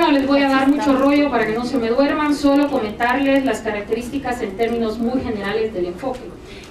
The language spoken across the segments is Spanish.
no les voy a dar mucho rollo para que no se me duerman, solo comentarles las características en términos muy generales del enfoque.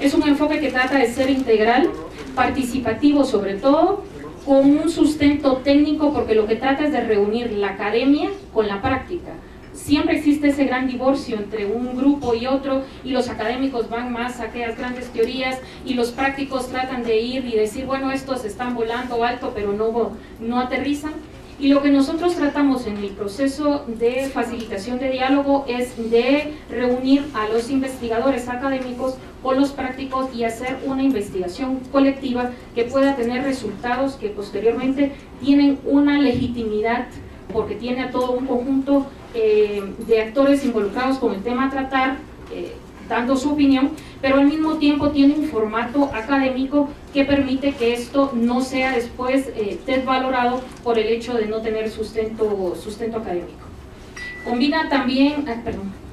Es un enfoque que trata de ser integral, participativo sobre todo, con un sustento técnico, porque lo que trata es de reunir la academia con la práctica. Siempre existe ese gran divorcio entre un grupo y otro, y los académicos van más a aquellas grandes teorías y los prácticos tratan de ir y decir, bueno, estos están volando alto pero no aterrizan. Y lo que nosotros tratamos en el proceso de facilitación de diálogo es de reunir a los investigadores académicos con los prácticos y hacer una investigación colectiva que pueda tener resultados que posteriormente tienen una legitimidad, porque tiene a todo un conjunto de actores involucrados con el tema a tratar, dando su opinión, pero al mismo tiempo tiene un formato académico que permite que esto no sea después desvalorado por el hecho de no tener sustento académico. Combina también,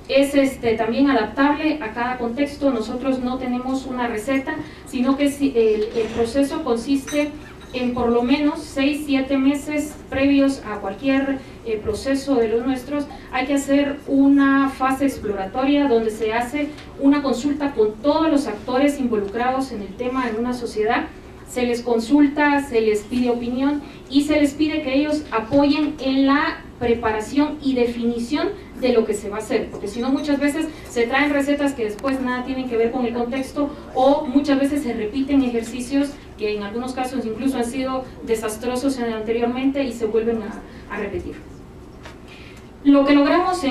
es también adaptable a cada contexto. Nosotros no tenemos una receta, sino que el proceso consiste en por lo menos 6-7 meses previos a cualquier proceso de los nuestros. Hay que hacer una fase exploratoria donde se hace una consulta con todos los actores involucrados en el tema en una sociedad. Se les consulta, se les pide opinión y se les pide que ellos apoyen en la preparación y definición de lo que se va a hacer, porque si no muchas veces se traen recetas que después nada tienen que ver con el contexto, o muchas veces se repiten ejercicios que en algunos casos incluso han sido desastrosos anteriormente y se vuelven a repetir. Lo que logramos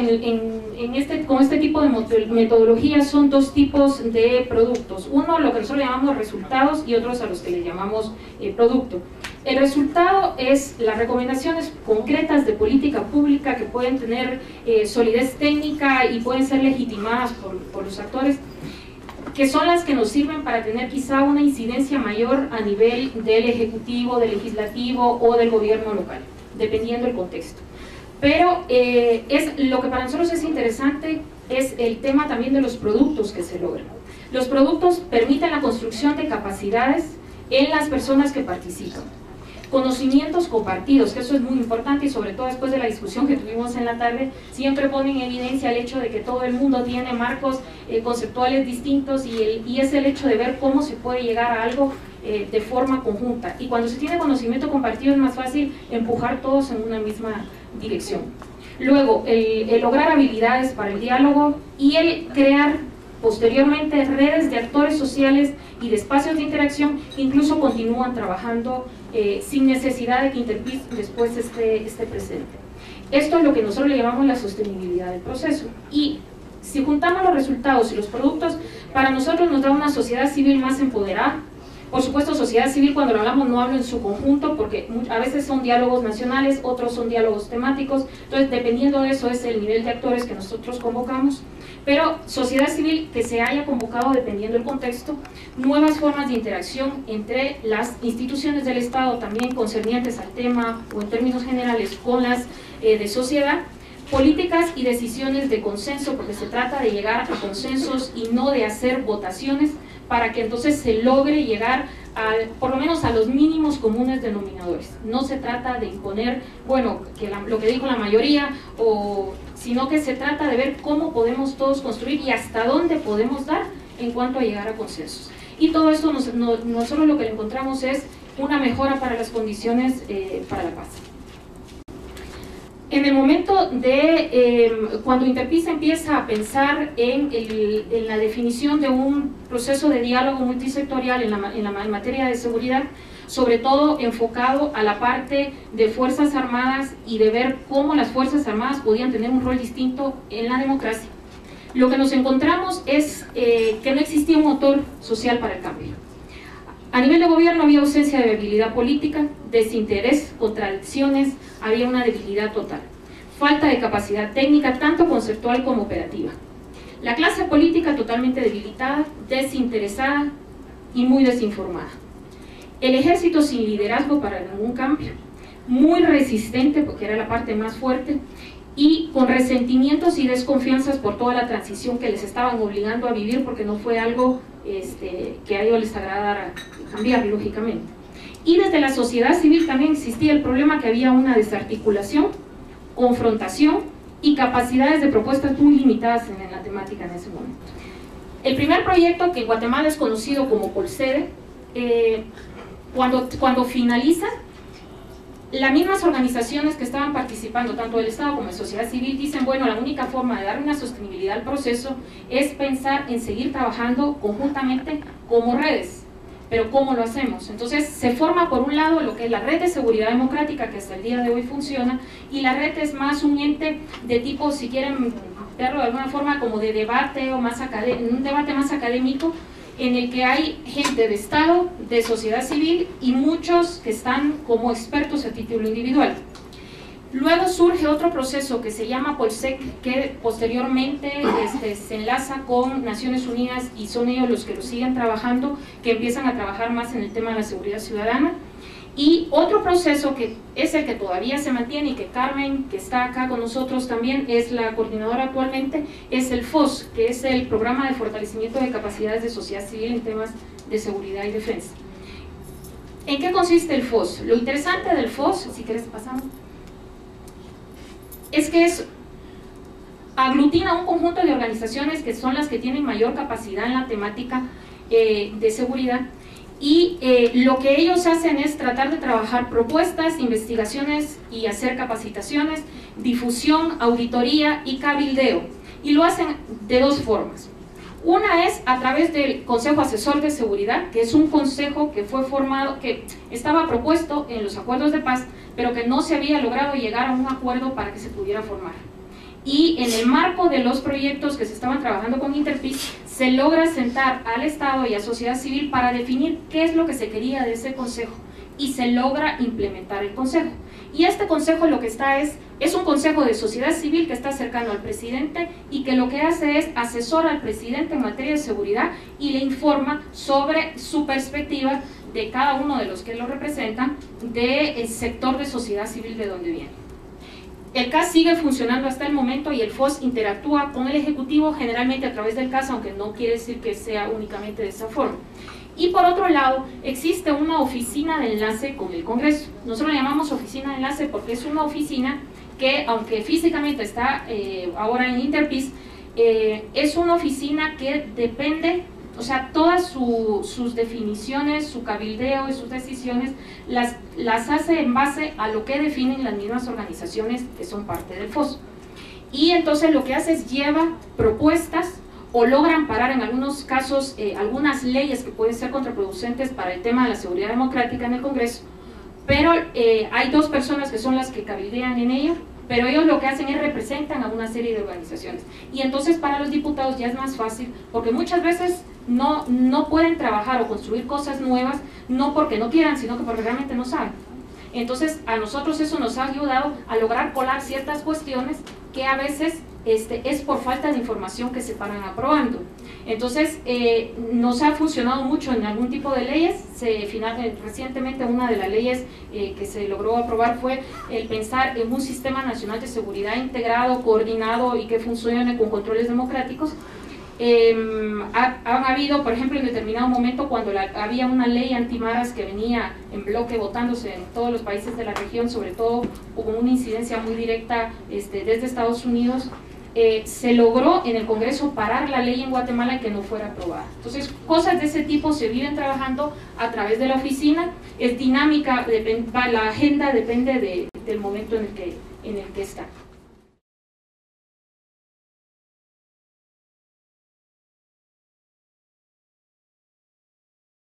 con este tipo de metodología son dos tipos de productos. Uno, lo que nosotros llamamos resultados, y otros a los que le llamamos producto. El resultado es las recomendaciones concretas de política pública que pueden tener solidez técnica y pueden ser legitimadas por los actores, que son las que nos sirven para tener quizá una incidencia mayor a nivel del ejecutivo, del legislativo o del gobierno local, dependiendo del contexto. Pero lo que para nosotros es interesante es el tema también de los productos que se logran. Los productos permiten la construcción de capacidades en las personas que participan. Conocimientos compartidos, que eso es muy importante, y sobre todo después de la discusión que tuvimos en la tarde, siempre ponen en evidencia el hecho de que todo el mundo tiene marcos conceptuales distintos, y es el hecho de ver cómo se puede llegar a algo de forma conjunta. Y cuando se tiene conocimiento compartido es más fácil empujar todos en una misma dirección. Luego, el lograr habilidades para el diálogo y el crear posteriormente redes de actores sociales y de espacios de interacción que incluso continúan trabajando sin necesidad de que Interpeace después esté presente. Esto es lo que nosotros le llamamos la sostenibilidad del proceso. Y si juntamos los resultados y los productos, para nosotros nos da una sociedad civil más empoderada. Por supuesto, sociedad civil, cuando lo hablamos, no hablo en su conjunto, porque a veces son diálogos nacionales, otros son diálogos temáticos, entonces dependiendo de eso es el nivel de actores que nosotros convocamos. Pero sociedad civil que se haya convocado dependiendo del contexto, nuevas formas de interacción entre las instituciones del Estado también concernientes al tema, o en términos generales con las de sociedad, políticas y decisiones de consenso, porque se trata de llegar a consensos y no de hacer votaciones, para que entonces se logre llegar por lo menos a los mínimos comunes denominadores. No se trata de imponer, bueno, lo que dijo la mayoría, sino que se trata de ver cómo podemos todos construir y hasta dónde podemos dar en cuanto a llegar a consensos. Y todo esto nosotros lo que encontramos es una mejora para las condiciones para la paz. En el momento de cuando Interpeace empieza a pensar en la definición de un proceso de diálogo multisectorial en materia de seguridad, sobre todo enfocado a la parte de Fuerzas Armadas y de ver cómo las Fuerzas Armadas podían tener un rol distinto en la democracia, lo que nos encontramos es que no existía un motor social para el cambio. A nivel de gobierno había ausencia de viabilidad política, desinterés, contradicciones, había una debilidad total. Falta de capacidad técnica, tanto conceptual como operativa. La clase política totalmente debilitada, desinteresada y muy desinformada. El ejército sin liderazgo para ningún cambio, muy resistente porque era la parte más fuerte, y con resentimientos y desconfianzas por toda la transición que les estaban obligando a vivir, porque no fue algo que a ellos les agradara cambiar, lógicamente. Y desde la sociedad civil también existía el problema que había una desarticulación, confrontación y capacidades de propuestas muy limitadas en la temática en ese momento. El primer proyecto, que en Guatemala es conocido como Polsede, cuando finaliza, las mismas organizaciones que estaban participando, tanto del Estado como de sociedad civil, dicen, bueno, la única forma de dar una sostenibilidad al proceso es pensar en seguir trabajando conjuntamente como redes. Pero ¿cómo lo hacemos? Entonces se forma por un lado lo que es la red de seguridad democrática, que hasta el día de hoy funciona, y la red es más un ente de tipo, si quieren verlo de alguna forma, como de debate o más un debate más académico, en el que hay gente de Estado, de sociedad civil y muchos que están como expertos a título individual. Luego surge otro proceso que se llama Polsec, que posteriormente se enlaza con Naciones Unidas y son ellos los que lo siguen trabajando, que empiezan a trabajar más en el tema de la seguridad ciudadana. Y otro proceso que es el que todavía se mantiene y que Carmen, que está acá con nosotros también, es la coordinadora actualmente, es el FOS, que es el Programa de Fortalecimiento de Capacidades de Sociedad Civil en temas de seguridad y defensa. ¿En qué consiste el FOS? Lo interesante del FOS, si quieres pasamos, es que aglutina un conjunto de organizaciones que son las que tienen mayor capacidad en la temática de seguridad. Y lo que ellos hacen es tratar de trabajar propuestas, investigaciones y hacer capacitaciones, difusión, auditoría y cabildeo. Y lo hacen de dos formas. Una es a través del Consejo Asesor de Seguridad, que es un consejo que fue formado, que estaba propuesto en los acuerdos de paz, pero que no se había logrado llegar a un acuerdo para que se pudiera formar. Y en el marco de los proyectos que se estaban trabajando con Interpeace, se logra sentar al Estado y a sociedad civil para definir qué es lo que se quería de ese consejo y se logra implementar el consejo. Y este consejo lo que está es un consejo de sociedad civil que está cercano al presidente y que lo que hace es asesora al presidente en materia de seguridad y le informa sobre su perspectiva de cada uno de los que lo representan del sector de sociedad civil de donde viene. El CAS sigue funcionando hasta el momento y el FOS interactúa con el Ejecutivo generalmente a través del CAS, aunque no quiere decir que sea únicamente de esa forma. Y por otro lado, existe una oficina de enlace con el Congreso. Nosotros la llamamos oficina de enlace porque es una oficina que, aunque físicamente está ahora en Interpeace, es una oficina que depende, o sea, todas sus definiciones, su cabildeo y sus decisiones las hace en base a lo que definen las mismas organizaciones que son parte del FOS. Y entonces lo que hace es lleva propuestas o logran parar en algunos casos algunas leyes que pueden ser contraproducentes para el tema de la seguridad democrática en el Congreso, pero hay dos personas que son las que cabildean en ello, pero ellos lo que hacen es representan a una serie de organizaciones. Y entonces para los diputados ya es más fácil, porque muchas veces no pueden trabajar o construir cosas nuevas, no porque no quieran, sino que porque realmente no saben. Entonces a nosotros eso nos ha ayudado a lograr colar ciertas cuestiones que a veces es por falta de información que se paran aprobando. Entonces nos ha funcionado mucho en algún tipo de leyes. Recientemente una de las leyes que se logró aprobar fue el pensar en un sistema nacional de seguridad integrado, coordinado y que funcione con controles democráticos. Han habido, por ejemplo, en determinado momento cuando había una ley antimaras que venía en bloque votándose en todos los países de la región, sobre todo con una incidencia muy directa desde Estados Unidos, se logró en el Congreso parar la ley en Guatemala y que no fuera aprobada. Entonces, cosas de ese tipo se viven trabajando a través de la oficina, es dinámica, la agenda depende del momento en el que está.